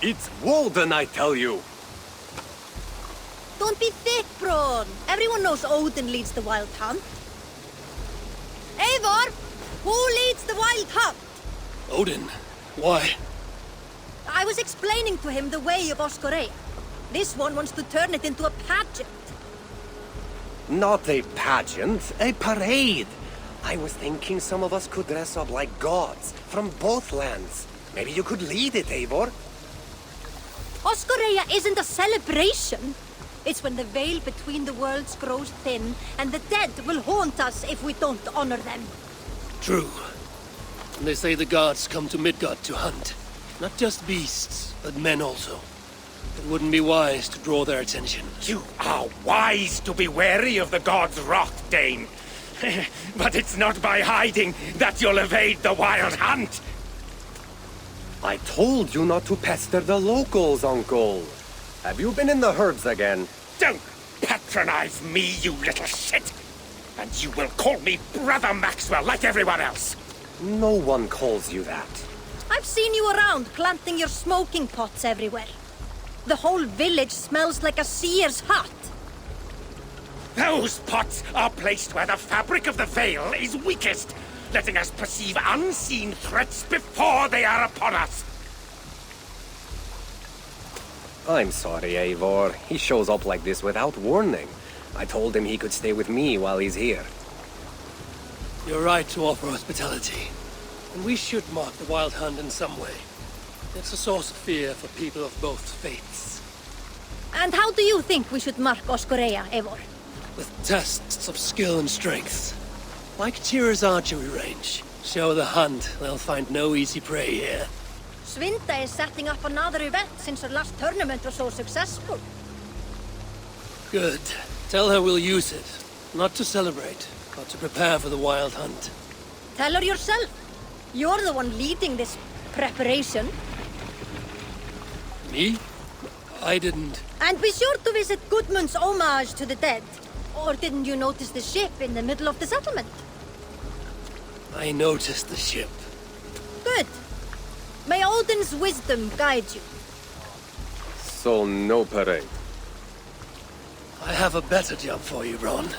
It's Woden, I tell you! Don't be thick, Braun. Everyone knows Odin leads the wild hunt. Eivor, who leads the wild hunt? Odin? Why? I was explaining to him the way of Oksoreia. This one wants to turn it into a pageant. Not a pageant, a parade. I was thinking some of us could dress up like gods from both lands. Maybe you could lead it, Eivor. Oksoreia isn't a celebration. It's when the veil between the worlds grows thin, and the dead will haunt us if we don't honor them. True. And they say the gods come to Midgard to hunt. Not just beasts, but men also. It wouldn't be wise to draw their attention. You are wise to be wary of the gods' wrath, Dane. But it's not by hiding that you'll evade the wild hunt. I told you not to pester the locals, Uncle. Have you been in the herds again? Don't patronize me, you little shit! And you will call me Brother Maxwell like everyone else! No one calls you that. I've seen you around planting your smoking pots everywhere. The whole village smells like a seer's hut. Those pots are placed where the fabric of the veil is weakest, letting us perceive unseen threats before they are upon us. I'm sorry, Eivor. He shows up like this without warning. I told him he could stay with me while he's here. You're right to offer hospitality. And we should mark the wild hunt in some way. It's a source of fear for people of both faiths. And how do you think we should mark Oksoreia, Eivor? With tests of skill and strength. Like Tyr's archery range. Show the hunt, they'll find no easy prey here. Svinda is setting up another event since her last tournament was so successful. Good. Tell her we'll use it. Not to celebrate, but to prepare for the wild hunt. Tell her yourself. You're the one leading this preparation. Me? I didn't... And be sure to visit Gudmund's homage to the dead. Or didn't you notice the ship in the middle of the settlement? I noticed the ship. Good. May Odin's wisdom guide you. So no parade. I have a better job for you, Ron.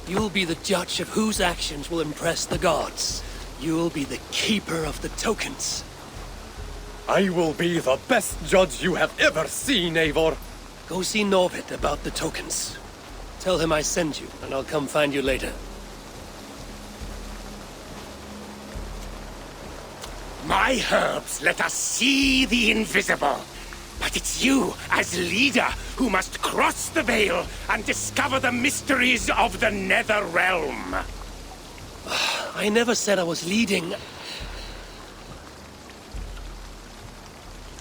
You'll be the judge of whose actions will impress the gods. You'll be the keeper of the tokens. I will be the best judge you have ever seen, Eivor. Go see Norvid about the tokens. Tell him I sent you, and I'll come find you later. My herbs let us see the invisible. But it's you, as leader, who must cross the veil and discover the mysteries of the Nether Realm. I never said I was leading.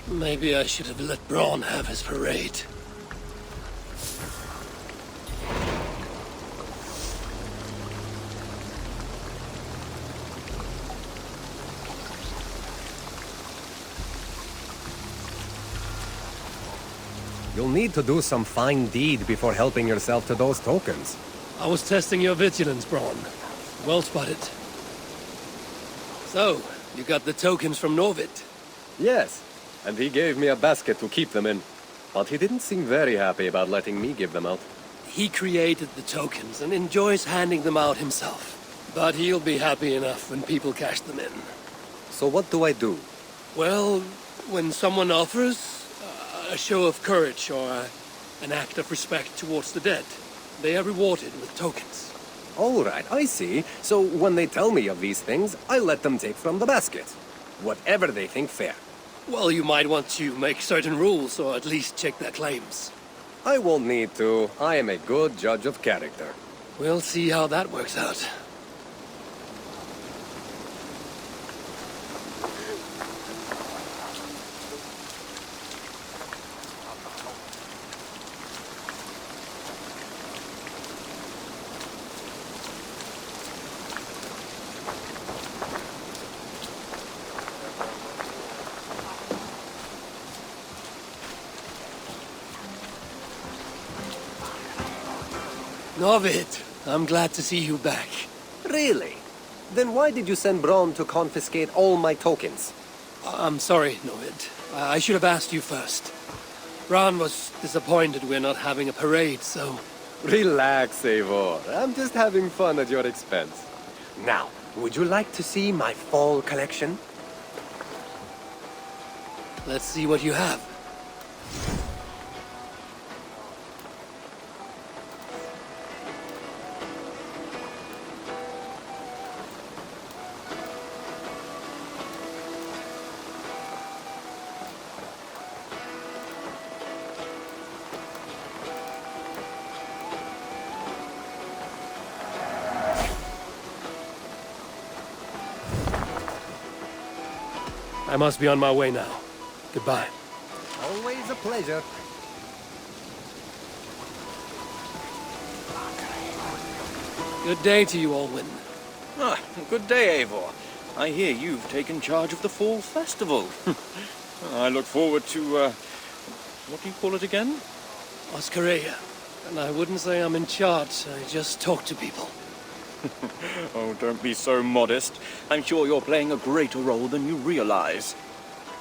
Maybe I should have let Braun have his parade. You'll need to do some fine deed before helping yourself to those tokens. I was testing your vigilance, Braun. Well spotted. So, you got the tokens from Norvid? Yes, and he gave me a basket to keep them in. But he didn't seem very happy about letting me give them out. He created the tokens and enjoys handing them out himself. But he'll be happy enough when people cash them in. So what do I do? Well, when someone offers a show of courage or an act of respect towards the dead, they are rewarded with tokens. All right, I see. So when they tell me of these things, I let them take from the basket. Whatever they think fair. Well, you might want to make certain rules, or at least check their claims. I won't need to. I am a good judge of character. We'll see how that works out. Norvid, I'm glad to see you back. Really? Then why did you send Braun to confiscate all my tokens? I'm sorry, Novid. I should have asked you first. Ron was disappointed we're not having a parade, so... Relax, Eivor. I'm just having fun at your expense. Now, would you like to see my fall collection? Let's see what you have. I must be on my way now. Goodbye. Always a pleasure. Good day to you, Alwyn. Ah, good day, Eivor. I hear you've taken charge of the Fall Festival. I look forward to, what do you call it again? Oksoreia. And I wouldn't say I'm in charge, I just talk to people. Oh, don't be so modest. I'm sure you're playing a greater role than you realize.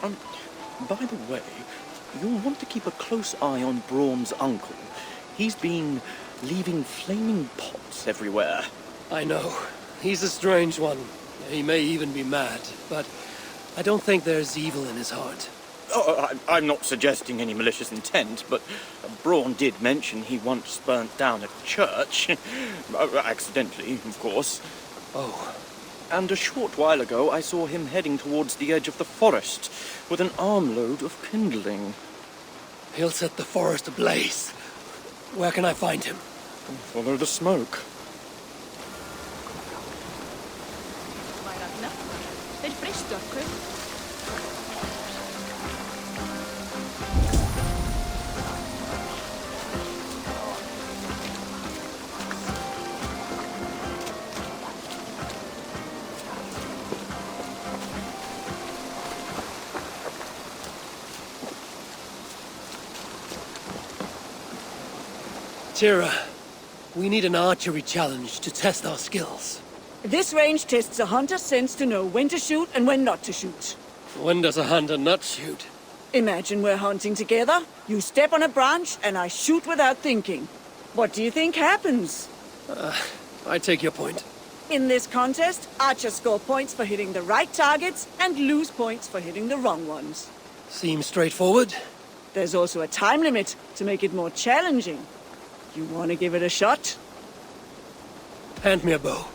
By the way, you'll want to keep a close eye on Braun's uncle. He's been leaving flaming pots everywhere. I know. He's a strange one. He may even be mad, but I don't think there's evil in his heart. Oh, I'm not suggesting any malicious intent, but Braun did mention he once burnt down a church. Accidentally, of course. Oh. And a short while ago, I saw him heading towards the edge of the forest with an armload of kindling. He'll set the forest ablaze. Where can I find him? Follow the smoke. Tira, we need an archery challenge to test our skills. This range tests a hunter's sense to know when to shoot and when not to shoot. When does a hunter not shoot? Imagine we're hunting together, you step on a branch, and I shoot without thinking. What do you think happens? I take your point. In this contest, archers score points for hitting the right targets and lose points for hitting the wrong ones. Seems straightforward. There's also a time limit to make it more challenging. You want to give it a shot? Hand me a bow.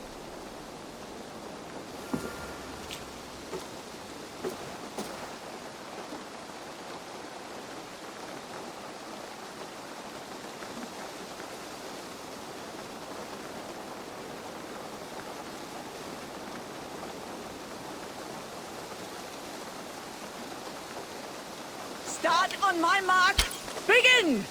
Start on my mark. Begin!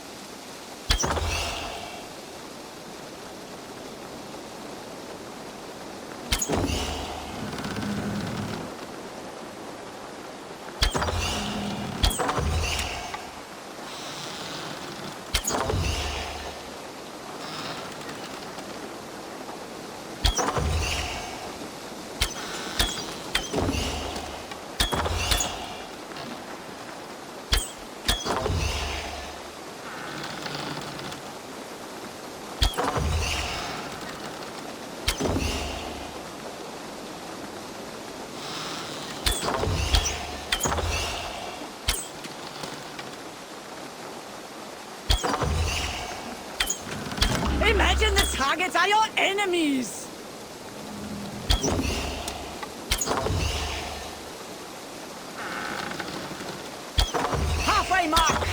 Imagine the targets are your enemies! Halfway mark!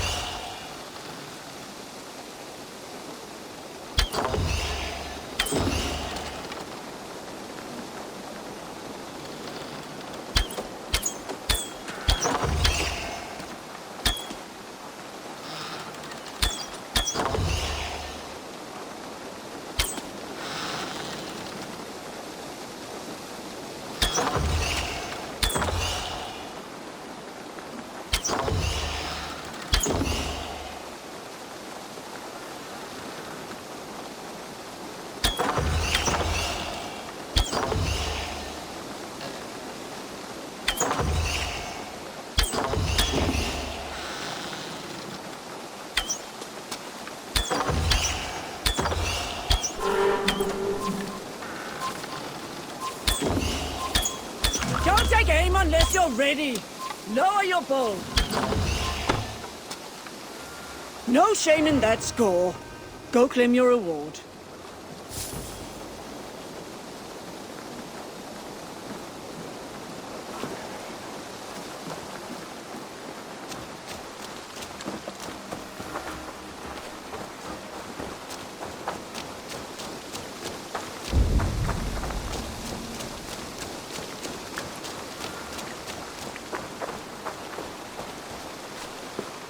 take aim unless you're ready. Lower your bow. No shame in that score. Go claim your reward.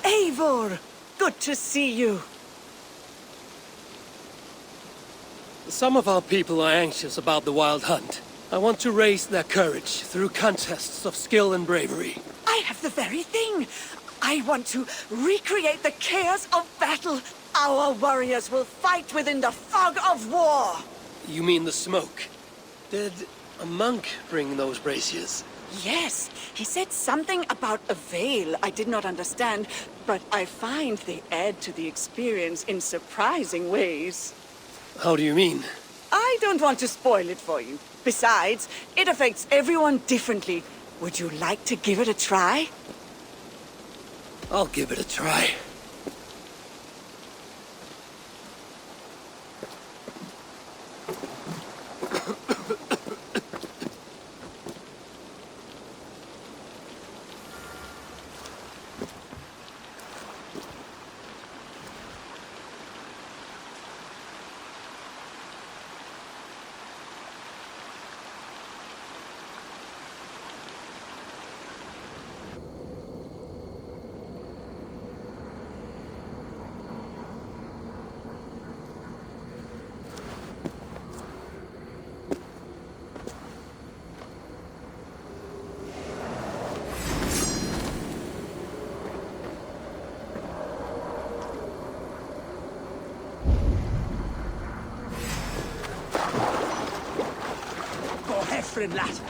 Eivor! Good to see you. Some of our people are anxious about the wild hunt. I want to raise their courage through contests of skill and bravery. I have the very thing. I want to recreate the chaos of battle. Our warriors will fight within the fog of war. You mean the smoke? Did a monk bring those braziers? Yes, he said something about a veil I did not understand, but I find they add to the experience in surprising ways. How do you mean? I don't want to spoil it for you. Besides, it affects everyone differently. Would you like to give it a try? I'll give it a try. Hefrin, lad.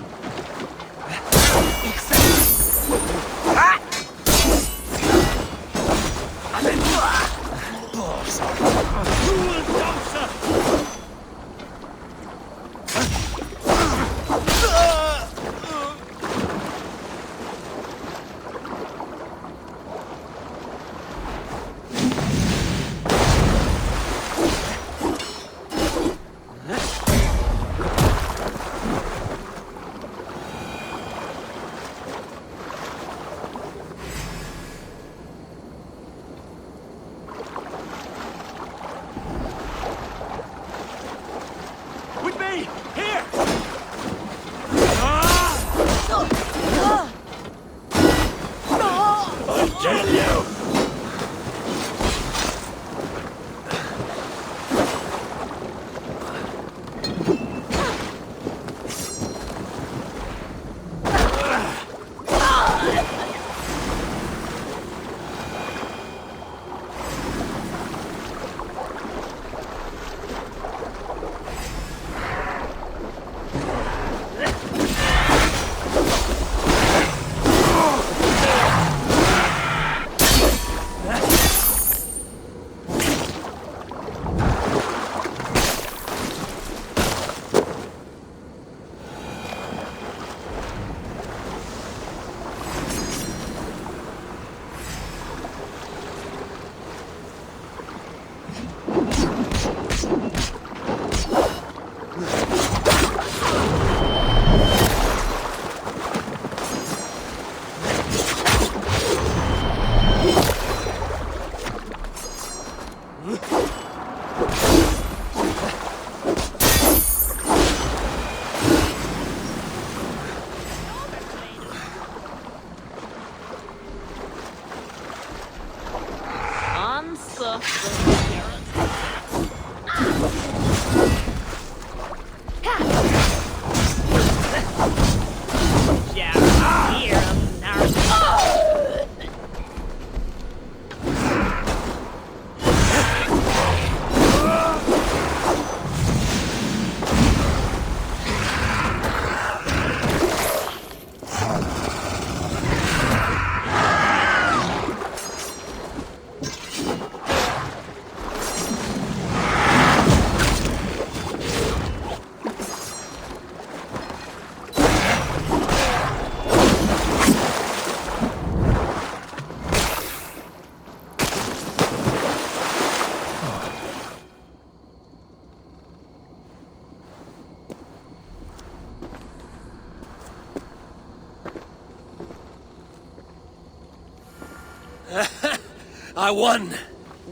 I won.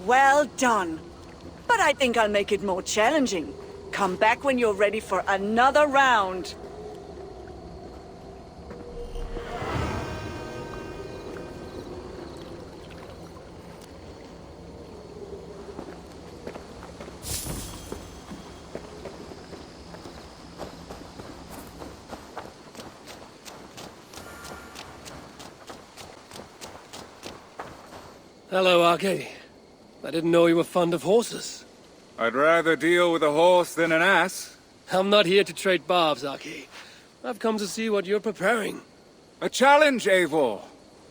Well done. But I think I'll make it more challenging. Come back when you're ready for another round. Hello, Arcady. I didn't know you were fond of horses. I'd rather deal with a horse than an ass. I'm not here to trade barbs, Arcady. I've come to see what you're preparing. A challenge, Eivor.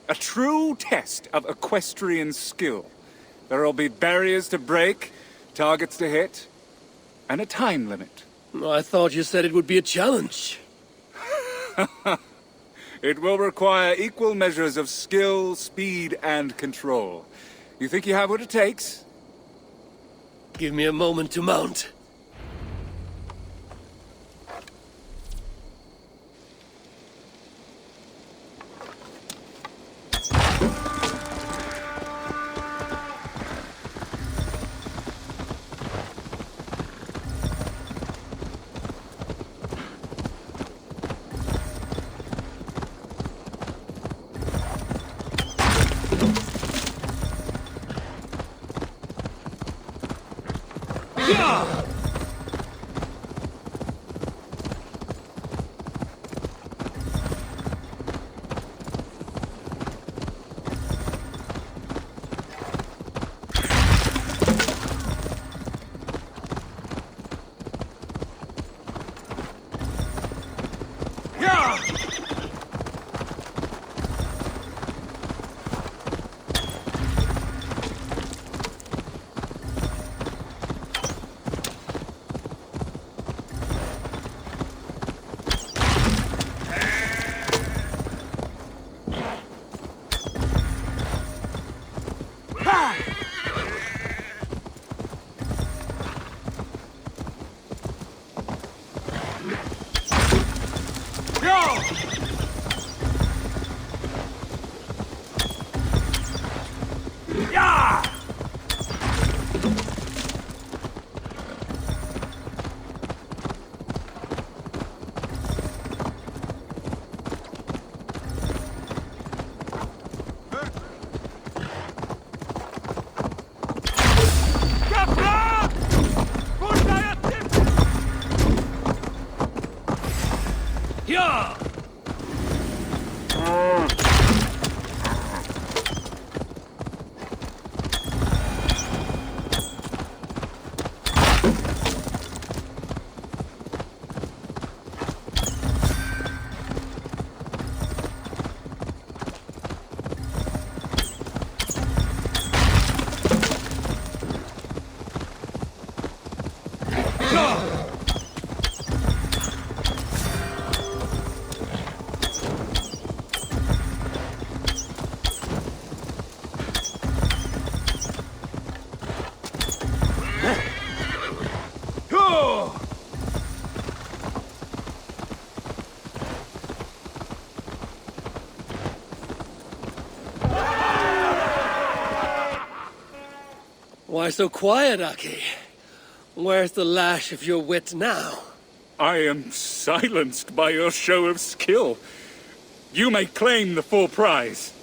A true test of equestrian skill. There'll be barriers to break, targets to hit, and a time limit. I thought you said it would be a challenge. It will require equal measures of skill, speed, and control. You think you have what it takes? Give me a moment to mount. Why so quiet, Aki? Where's the lash of your wit now? I am silenced by your show of skill. You may claim the full prize.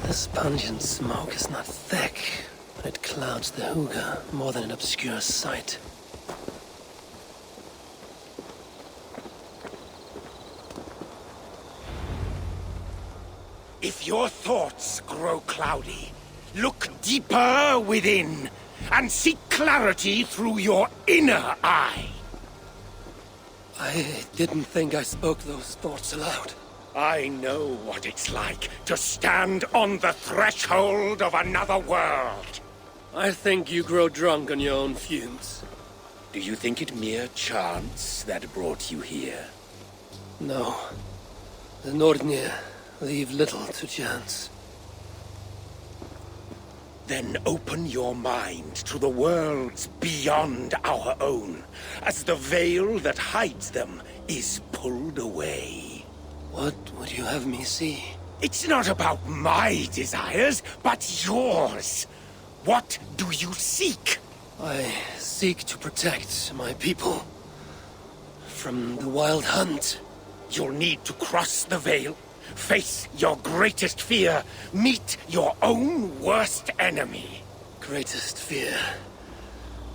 This pungent smoke is not thick, but it clouds the hooga more than it obscures sight. If your thoughts grow cloudy, look deeper within and seek clarity through your inner eye. I didn't think I spoke those thoughts aloud. I know what it's like to stand on the threshold of another world. I think you grow drunk on your own fumes. Do you think it mere chance that brought you here? No. The Nordnir leave little to chance. Then open your mind to the worlds beyond our own, as the veil that hides them is pulled away. What would you have me see? It's not about my desires, but yours. What do you seek? I seek to protect my people from the Wild Hunt. You'll need to cross the veil, face your greatest fear, meet your own worst enemy. Greatest fear.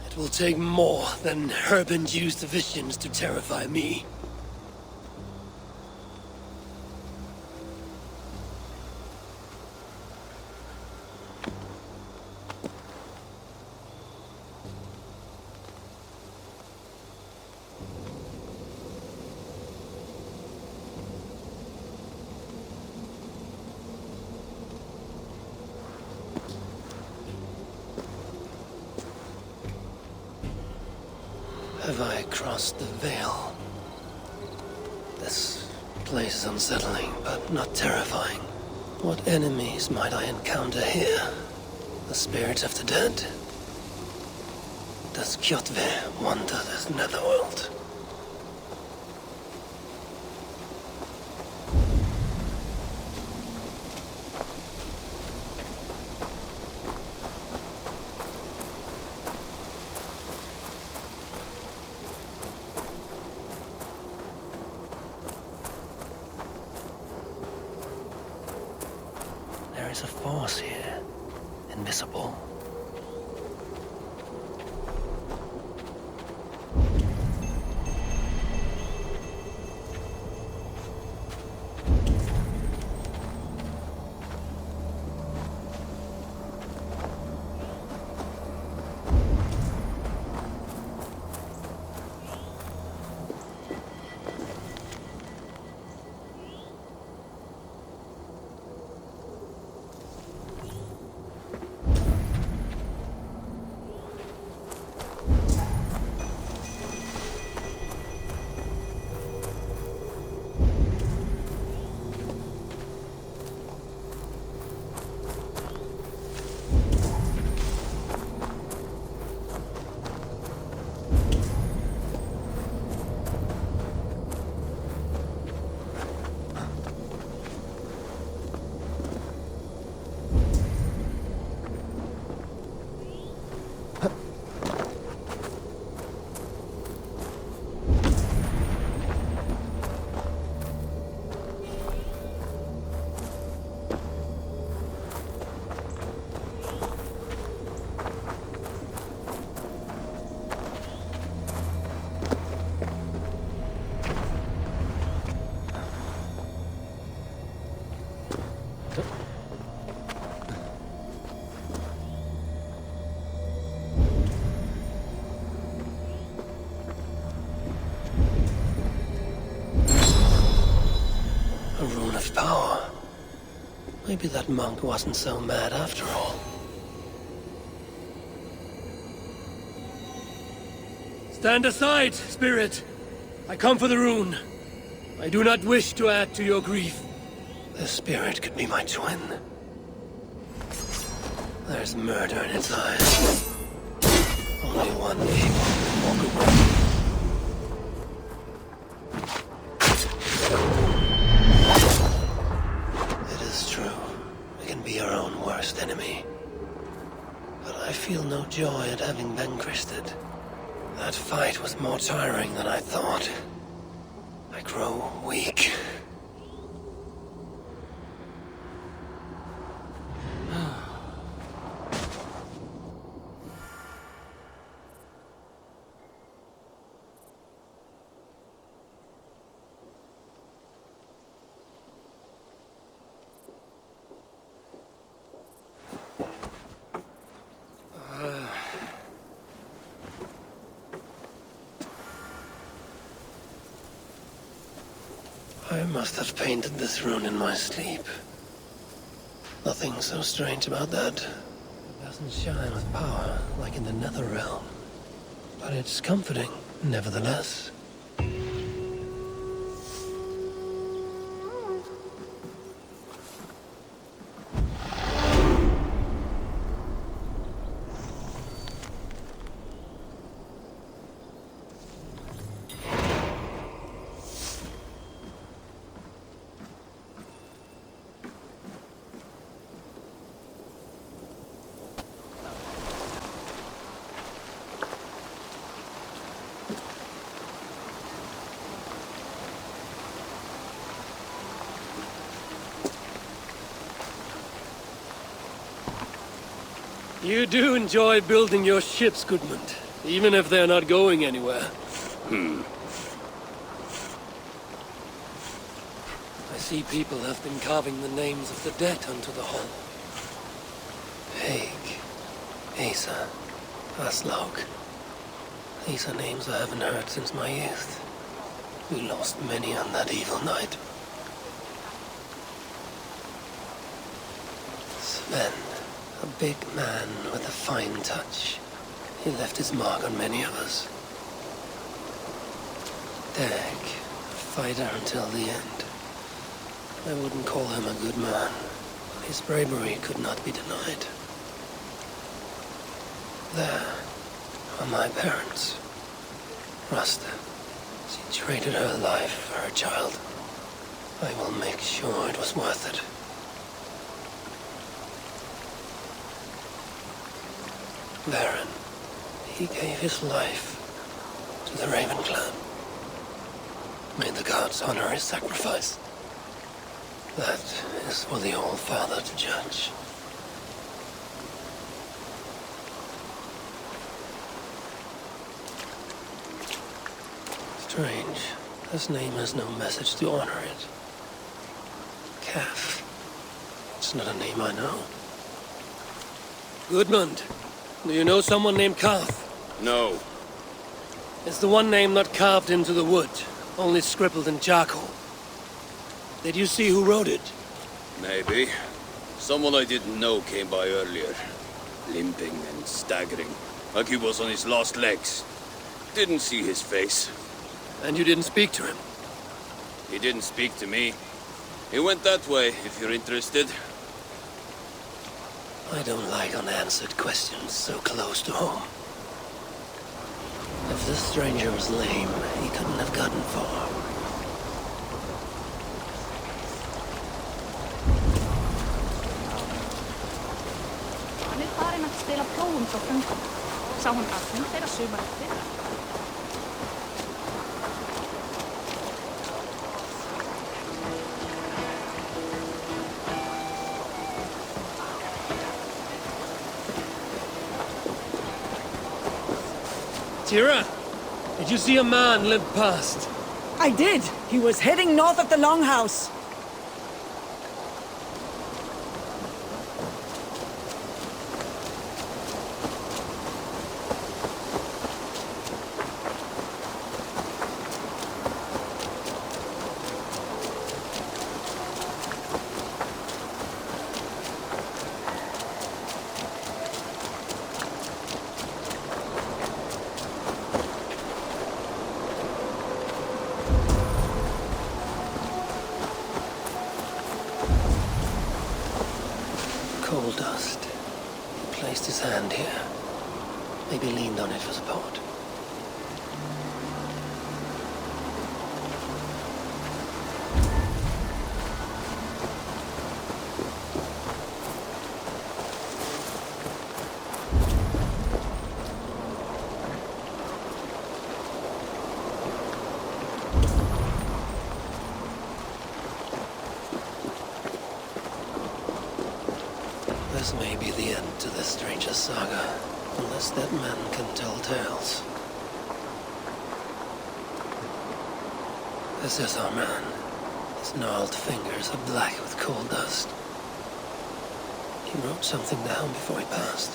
It will take more than herb-induced visions to terrify me. Have I crossed the veil? This place is unsettling, but not terrifying. What enemies might I encounter here? The spirits of the dead? Does Kjotve wander this netherworld? There is a force here, invisible. A rune of power. Maybe that monk wasn't so mad after all. Stand aside, spirit. I come for the rune. I do not wish to add to your grief. The spirit could be my twin. There's murder in its eyes. Only one evil can walk away. It is true. We can be our own worst enemy. But I feel no joy at having vanquished it. That fight was more tiring than I thought. I grow weak. I must have painted this rune in my sleep. Nothing so strange about that. It doesn't shine with power like in the nether realm. But it's comforting, nevertheless. You do enjoy building your ships, Goodmund, even if they're not going anywhere. I see people have been carving the names of the dead onto the hull. Haig, Asa, Aslaug. These are names I haven't heard since my youth. We lost many on that evil night. Sven, a big man with a fine touch. He left his mark on many of us. Dag, a fighter until the end. I wouldn't call him a good man. His bravery could not be denied. There are my parents. Rasta. She traded her life for her child. I will make sure it was worth it. Baron. He gave his life to the Raven clan. May the gods honor his sacrifice. That is for the All-Father to judge. Strange. This name has no message to honor it. Calf. It's not a name I know. Goodmund, do you know someone named Karth? No. It's the one name not carved into the wood, only scribbled in charcoal. Did you see who wrote it? Maybe. Someone I didn't know came by earlier. Limping and staggering, like he was on his last legs. Didn't see his face. And you didn't speak to him? He didn't speak to me. He went that way, if you're interested. I don't like unanswered questions so close to home. If this stranger was lame, he couldn't have gotten far. Hann er farinn að stela prófum frá föngum. Sá hann allir þeirra sumarið fyrra. Tira, did you see a man limp past? I did. He was heading north of the Longhouse. Coal dust. He placed his hand here. Maybe leaned on it for support. This may be the end to this stranger's saga, unless that man can tell tales. This is our man. His gnarled fingers are black with coal dust. He wrote something down before he passed.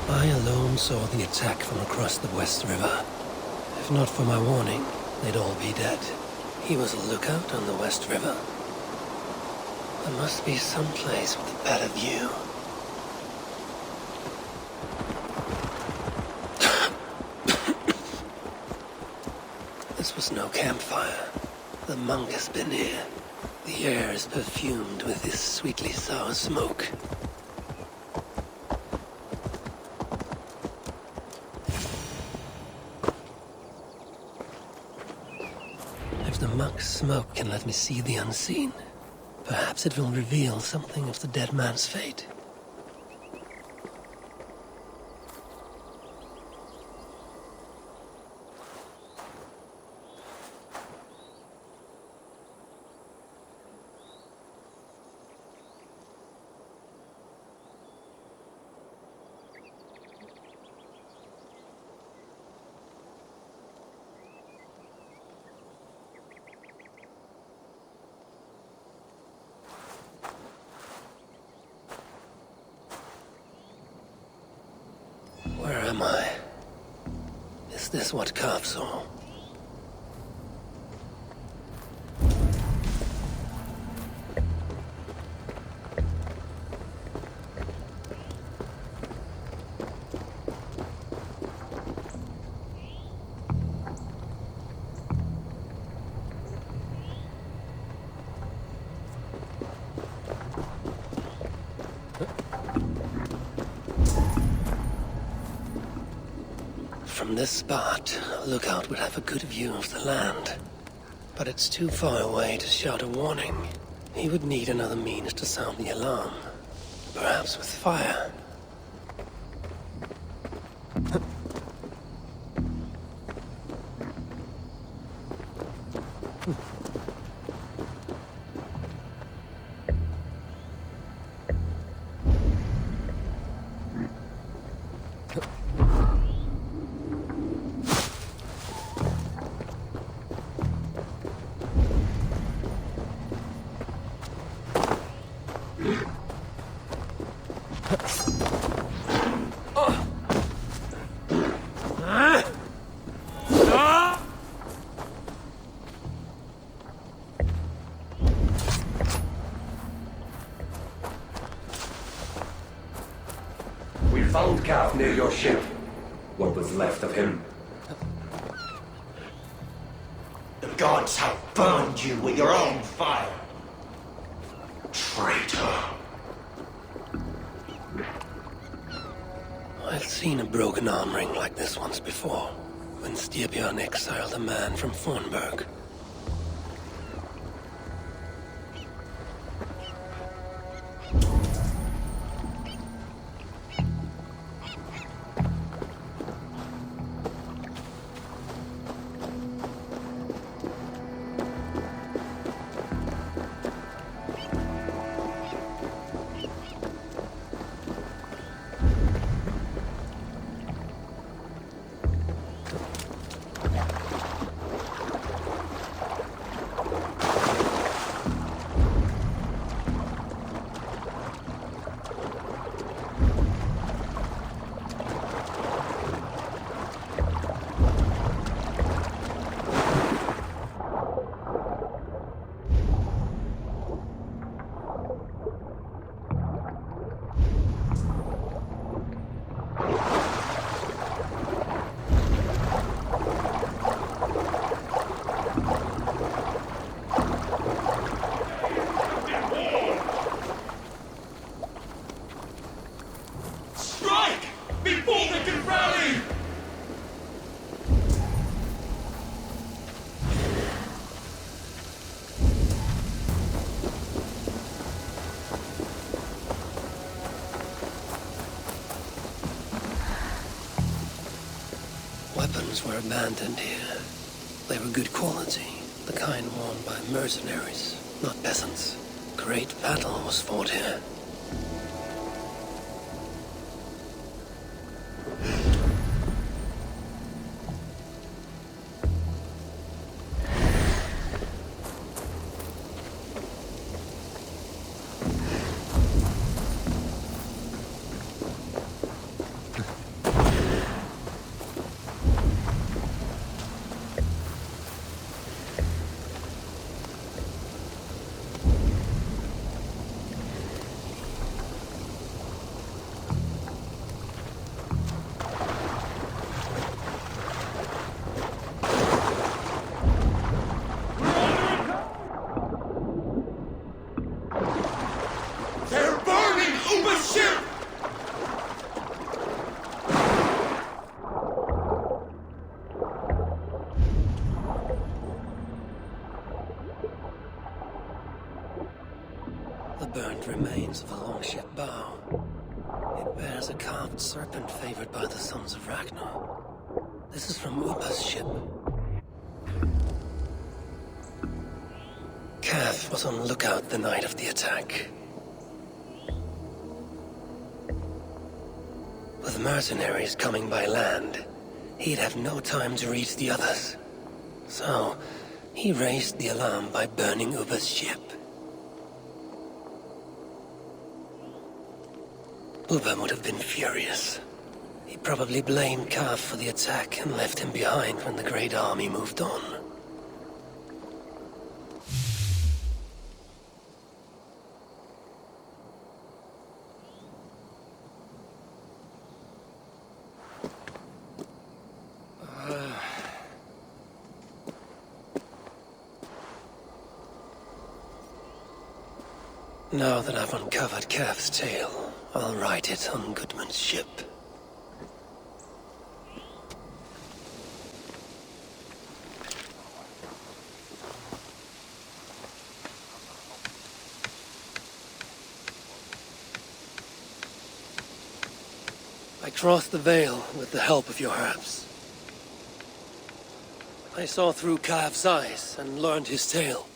I alone saw the attack from across the West River. If not for my warning, they'd all be dead. He was a lookout on the West River. There must be some place with a better view. This was no campfire. The monk has been here. The air is perfumed with this sweetly sour smoke. If the monk's smoke can let me see the unseen, perhaps it will reveal something of the dead man's fate. Where am I? Is this what Carve saw? From this spot, a lookout would have a good view of the land. But it's too far away to shout a warning. He would need another means to sound the alarm. Perhaps with fire. We found Cav near your ship. What was left of him? The gods have burned you with your own fire. Traitor. I've seen a broken arm ring like this once before, when Styrbjörn exiled a man from Fornburg. Weapons were abandoned here. They were good quality, the kind worn by mercenaries, not peasants. Great battle was fought here. the burnt remains of a longship bow. It bears a carved serpent favored by the sons of Ragnar. This is from Upa's ship. Cath was on lookout the night of the attack. With mercenaries coming by land, he'd have no time to reach the others. So, he raised the alarm by burning Upa's ship. Upa would have been furious. He probably blamed Cath for the attack and left him behind when the Great Army moved on. Now that I've uncovered Cath's tale, I'll write it on Goodman's ship. I crossed the Vale with the help of your herbs. I saw through Cath's eyes and learned his tale.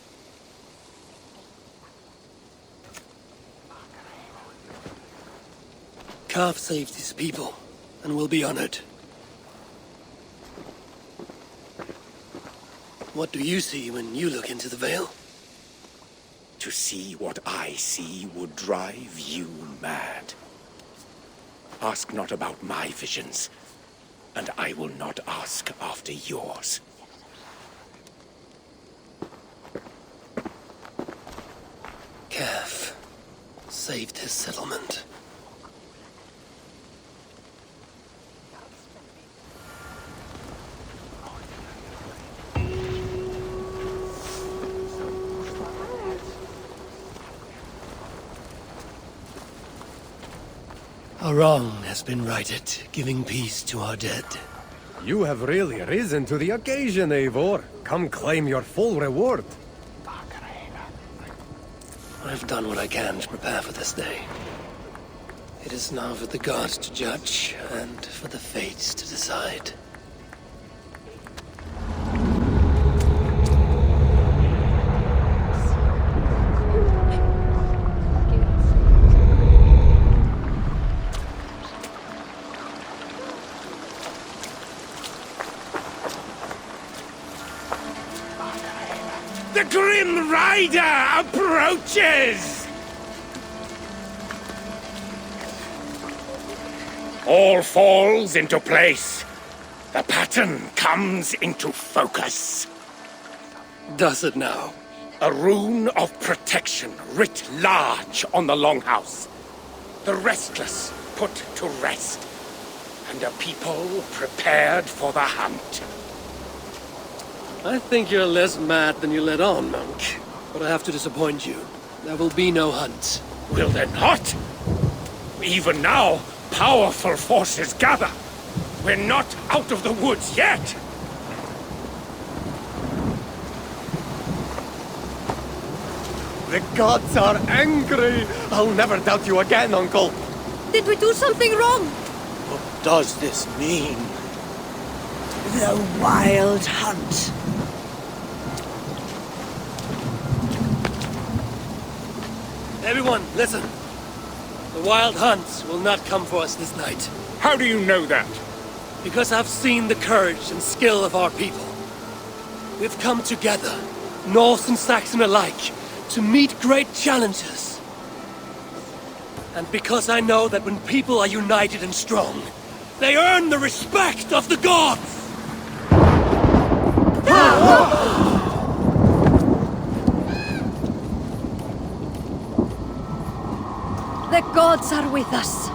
Cath saved his people, and will be honored. What do you see when you look into the Vale? To see what I see would drive you mad. Ask not about my visions, and I will not ask after yours. Cath saved his settlement. A wrong has been righted, giving peace to our dead. You have really risen to the occasion, Eivor. Come claim your full reward. I've done what I can to prepare for this day. It is now for the gods to judge, and for the fates to decide. The Grim Rider approaches! All falls into place. The pattern comes into focus. Does it now? A rune of protection writ large on the longhouse. The restless put to rest, and a people prepared for the hunt. I think you're less mad than you let on, monk. But I have to disappoint you. There will be no hunt. Will there not? Even now, powerful forces gather. We're not out of the woods yet. The gods are angry. I'll never doubt you again, Uncle. Did we do something wrong? What does this mean? The Wild Hunt. Everyone, listen. The Wild Hunt will not come for us this night. How do you know that? Because I've seen the courage and skill of our people. We've come together, Norse and Saxon alike, to meet great challenges. And because I know that when people are united and strong, they earn the respect of the gods! The gods are with us.